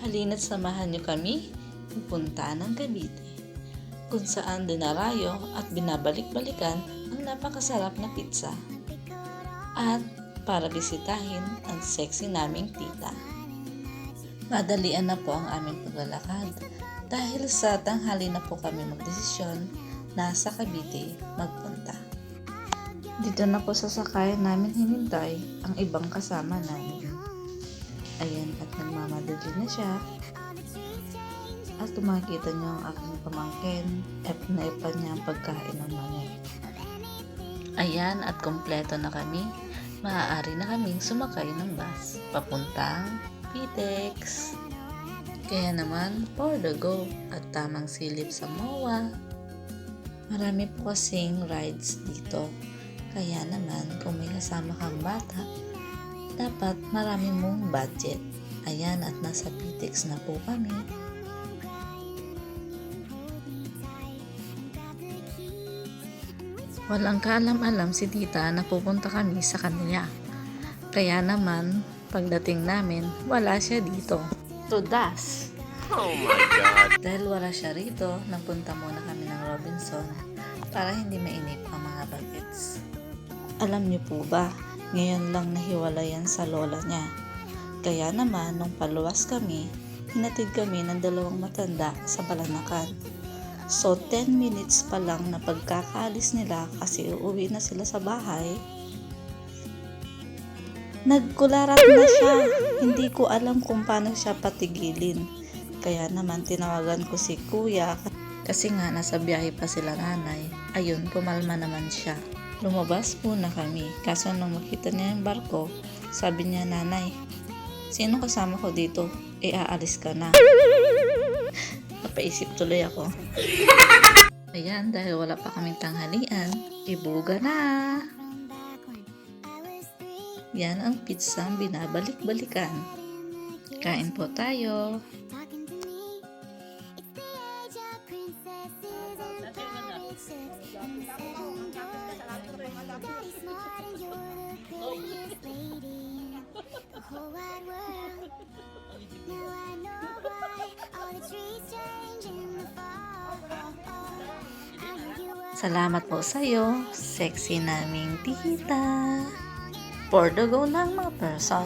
Halina't samahan niyo kami pupunta ng Cavite, kung saan dinarayo at binabalik-balikan ang napakasarap na pizza at para bisitahin ang sexy naming tita. Madalian na po ang aming paglalakad dahil sa tanghali na po kami magdesisyon na sa Cavite magpunta. Dito na po sa sakayan namin hinintay ang ibang kasama namin. Ayan, at nagmamadali na siya. At kung makikita niyo ang aking pamangkin, na niya ang pagkain ng manok. Ayan, at kompleto na kami. Maaari na kaming sumakay ng bus papuntang Pitex. Kaya naman, for the go at tamang silip sa MOA. Marami po kasing rides dito. Kaya naman, kung may kasama kang bata, dapat marami mong budget. Ayan, at nasa Pitex na po kami. Walang kaalam-alam si tita na pupunta kami sa kanila. Kaya naman, pagdating namin, wala siya dito. Tudas! Oh my God! Dahil wala siya rito, nagpunta muna kami ng Robinson para hindi mainip ang mga bagets. Alam niyo po ba, ngayon lang nahiwalayan sa lola niya. Kaya naman, nung paluwas kami, hinatid kami ng dalawang matanda sa Balanacan. So 10 minutes pa lang na pagkakaalis nila kasi uuwi na sila sa bahay, nagkularat na siya. Hindi ko alam kung paano siya patigilin. Kaya naman tinawagan ko si kuya kasi nga nasa biyahe pa sila nanay. Ayun, pumalma naman siya. Lumabas muna kami. Kaso nung makita niya yung barko, sabi niya, nanay, sino kasama ko dito? Aalis ka na. Napaisip tuloy ako. Ayan, dahil wala pa kaming tanghalian, ibuga na. Yan ang pizzang binabalik-balikan. Kain po tayo. Salamat po sa'yo, sexy naming tita. For the go ng mga person.